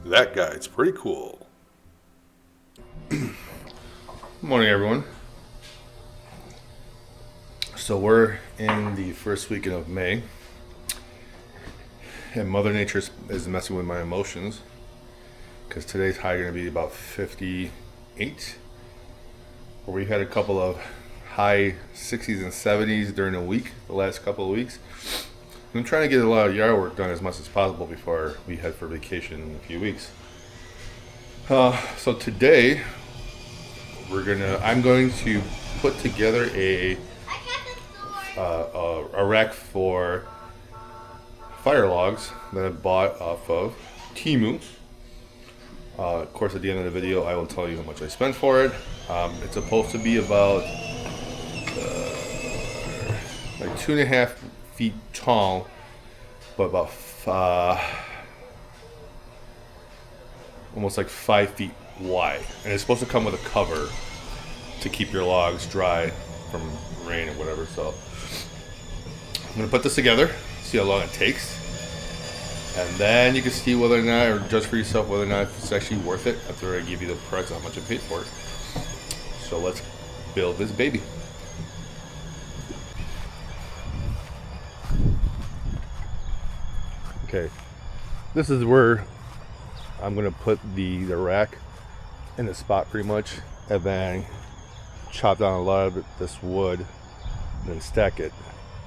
That guy's pretty cool. Good morning, everyone. So we're in the first weekend of May, and Mother Nature is messing with my emotions because today's high going to be about 58. Where we had a couple of high 60s and 70s during the week, the last couple of weeks. I'm trying to get a lot of yard work done as much as possible before we head for vacation in a few weeks. So today I'm going to put together a rack for fire logs that I bought off of temu. Of course, at the end of the video, I will tell you how much I spent for it. It's supposed to be about like 2.5 feet tall, but about almost like 5 feet wide. And it's supposed to come with a cover to keep your logs dry from rain or whatever. So I'm gonna put this together, see how long it takes, and then you can see whether or not, or judge for yourself whether or not it's actually worth it after I give you the price of how much I paid for it. So let's build this baby. Okay, this is where I'm gonna put the rack in the spot pretty much, and then chop down a lot of this wood and then stack it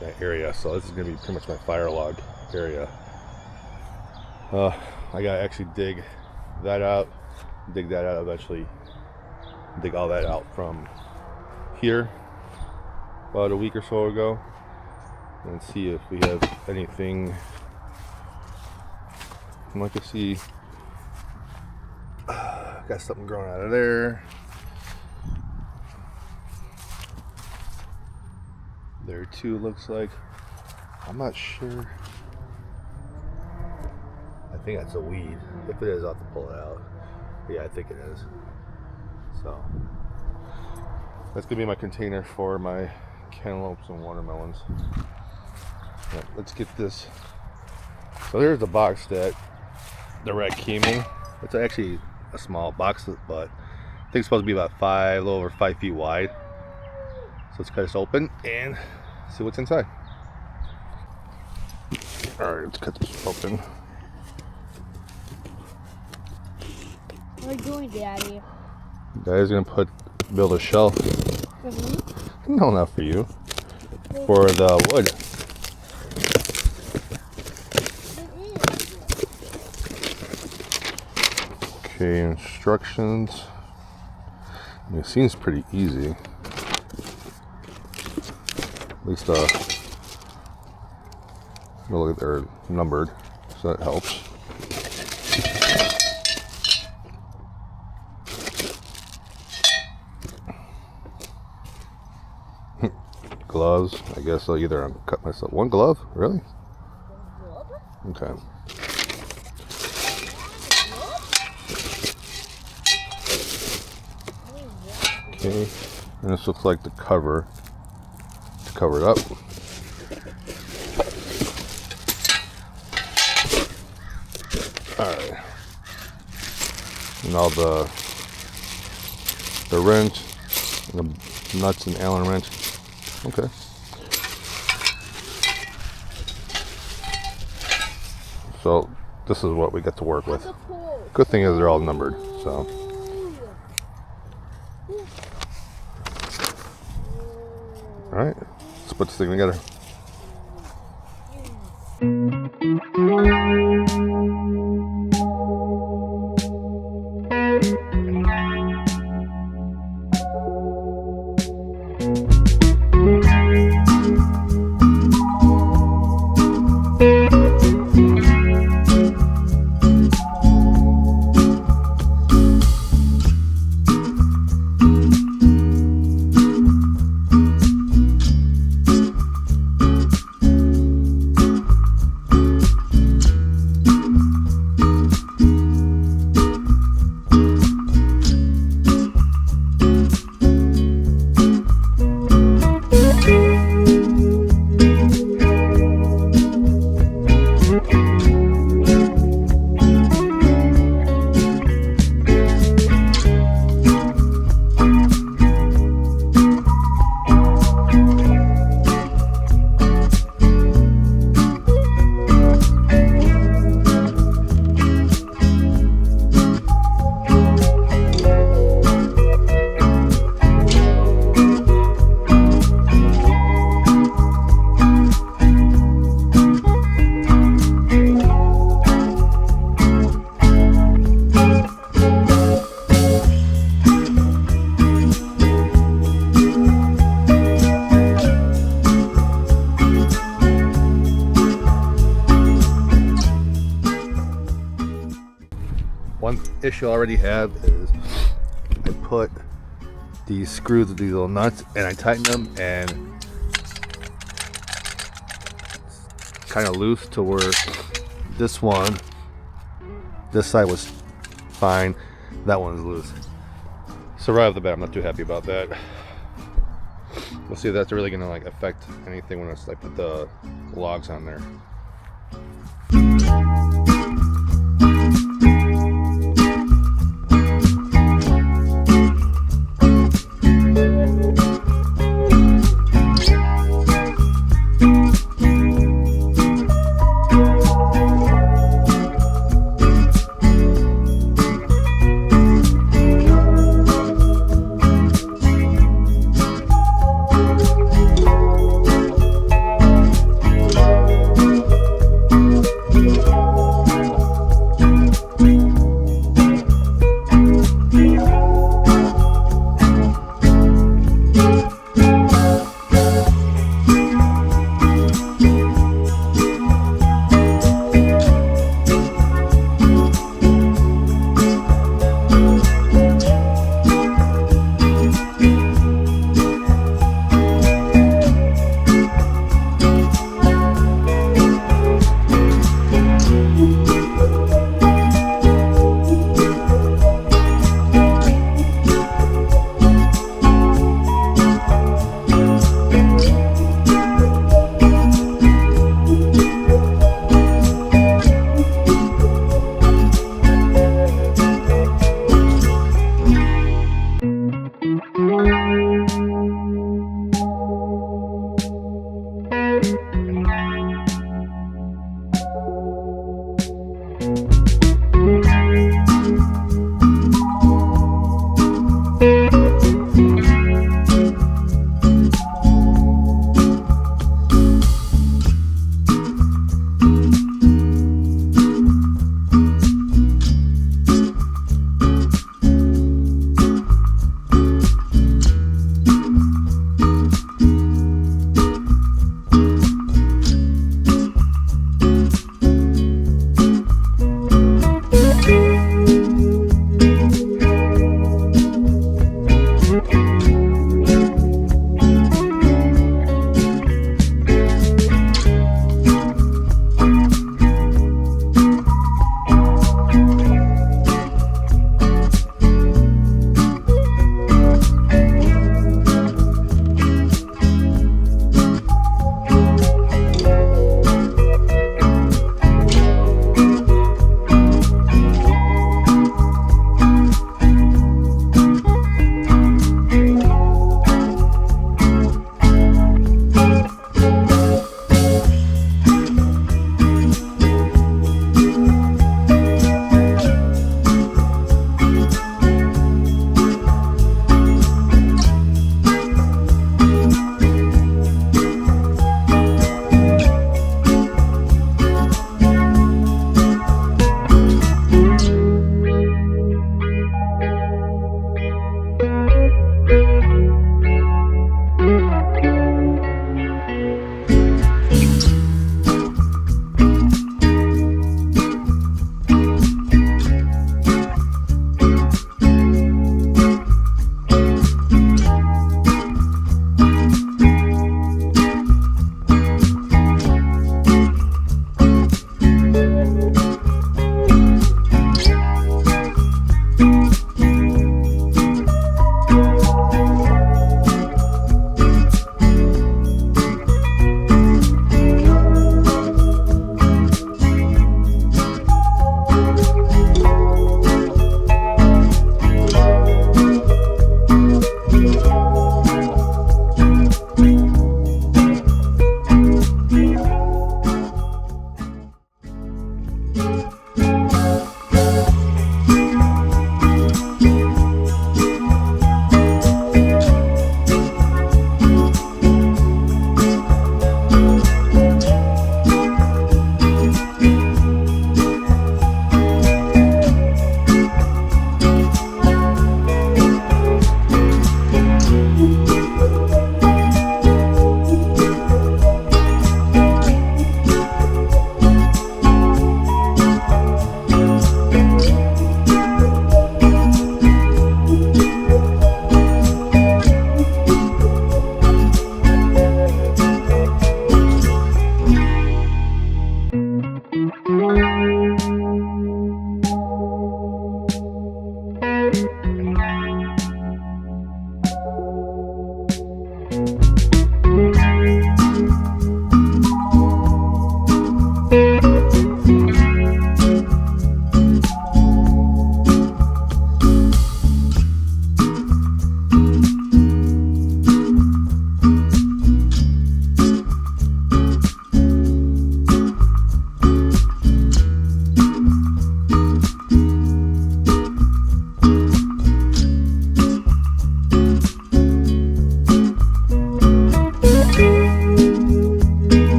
in that area. So this is gonna be pretty much my fire log area. I gotta actually dig that out eventually, dig all that out from here about a week or so ago, and see if we have anything. I can see got something growing out of there. There too, looks like. I'm not sure. I think that's a weed. If it is, I'll have to pull it out. But yeah, I think it is. So that's gonna be my container for my cantaloupes and watermelons. Right, let's get this. So there's the box that the rack came in. It's actually a small box, but I think it's supposed to be about a little over 5 feet wide. So let's cut this open and see what's inside. Alright, let's cut this open. What are you doing, Daddy? Daddy's gonna build a shelf. For me? No, not for you. For the wood. Okay, instructions. I mean, it seems pretty easy. At least look like they're numbered, so that helps. Gloves. I guess I'll either cut myself one glove. Really? Okay. Okay, and this looks like the cover to cover it up. Alright. And all the wrench, and the nuts and Allen wrench. Okay. So this is what we get to work with. Good thing is they're all numbered, so. Alright, let's put this thing together. issue I already have is I put these screws with these little nuts and I tighten them and it's kind of loose to where this side was fine, that one's loose. So right off the bat, I'm not too happy about that. We'll see if that's really gonna like affect anything when it's like put the logs on there.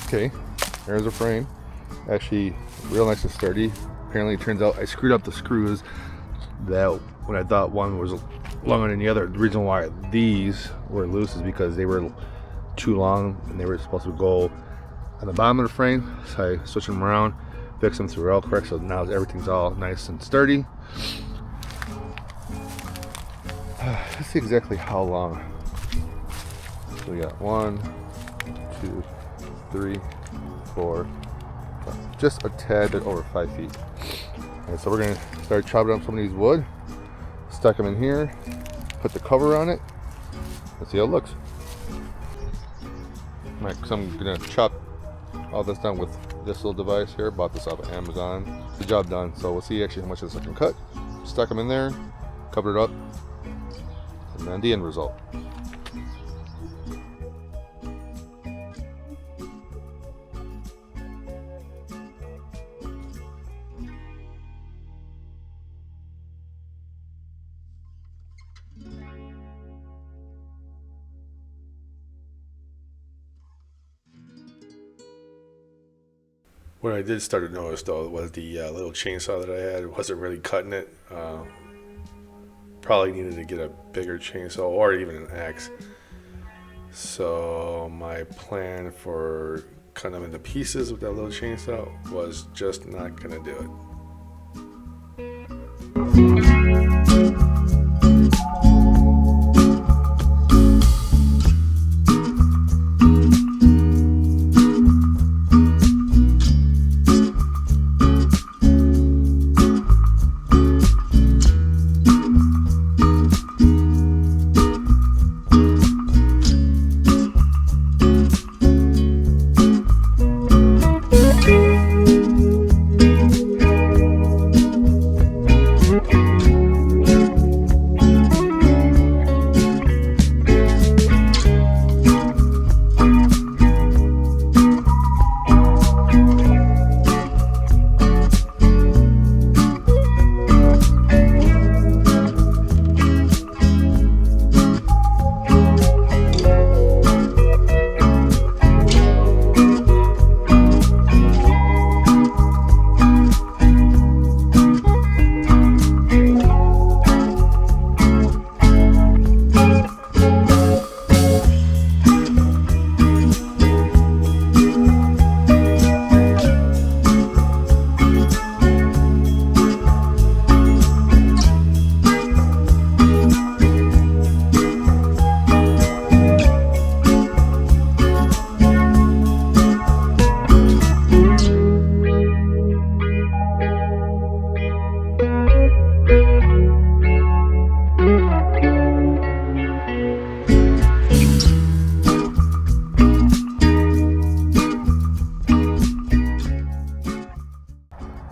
Okay, there's a frame. Actually, real nice and sturdy. Apparently, it turns out I screwed up the screws that when I thought one was longer than the other. The reason why these were loose is because they were too long and they were supposed to go on the bottom of the frame. So I switched them around, fixed them through all correct. So now everything's all nice and sturdy. Let's see exactly how long. So we got 1, 2, 3, 4, 5, just a tad bit over 5 feet. And so we're gonna start chopping up some of these wood, stuck them in here, put the cover on it. Let's see how it looks. Alright, so I'm gonna chop all this down with this little device here. Bought this off of Amazon. The job done. So we'll see actually how much this I can cut. Stuck them in there, covered it up, and then the end result. What I did start to notice though was the little chainsaw that I had wasn't really cutting it. Probably needed to get a bigger chainsaw or even an axe. So my plan for cutting them into pieces with that little chainsaw was just not gonna do it.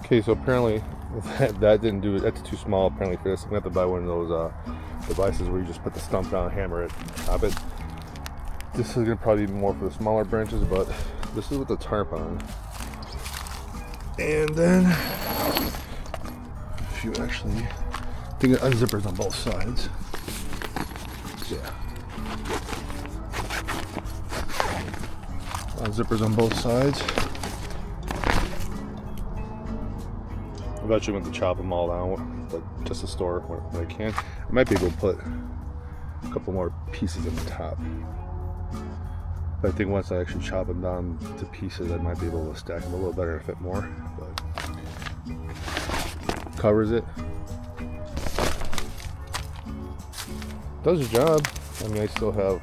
Okay, so apparently that didn't do it. That's too small apparently for this. I'm gonna have to buy one of those devices where you just put the stump down, hammer it, chop it. This is gonna probably be more for the smaller branches, but this is with the tarp on. And then if you actually, I think it unzippers on both sides. Yeah. Unzippers on both sides. I eventually went to chop them all down, but just to store when I can. I might be able to put a couple more pieces in the top. But I think once I actually chop them down to pieces, I might be able to stack them a little better and fit more. But covers it. Does the job. I mean, I still have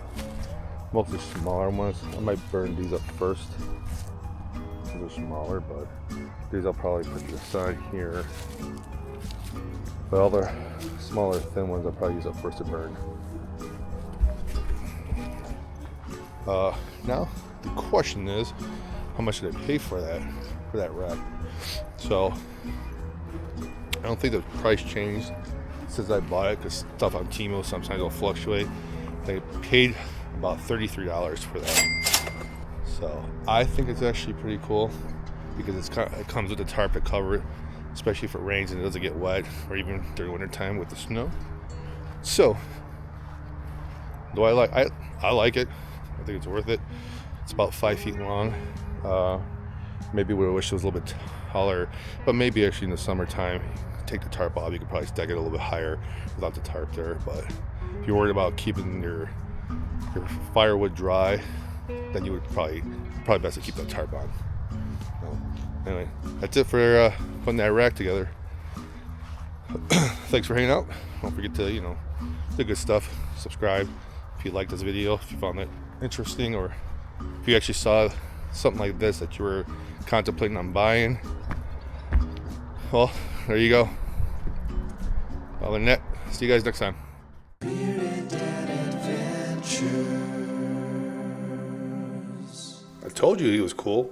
mostly smaller ones. I might burn these up first. They're smaller, but these I'll probably put to the side here. But all the smaller, thin ones I'll probably use up first to burn. Now the question is, how much did I pay for that rack? So I don't think the price changed since I bought it, because stuff on temu sometimes will fluctuate. I paid about $33 for that. So I think it's actually pretty cool because it comes with a tarp to cover it, especially if it rains and it doesn't get wet, or even during winter time with the snow. So Do I like? I like it. I think it's worth it. It's about 5 feet long. Maybe we wish it was a little bit taller, but maybe actually in the summertime, take the tarp off. You could probably stack it a little bit higher without the tarp there. But if you're worried about keeping your firewood dry, then you would probably best to keep that tarp on. Anyway, that's it for putting that rack together. Thanks for hanging out. Don't forget to, the good stuff. Subscribe if you liked this video, if you found it interesting, or if you actually saw something like this that you were contemplating on buying. Well, there you go. Other than that, see you guys next time. I told you he was cool.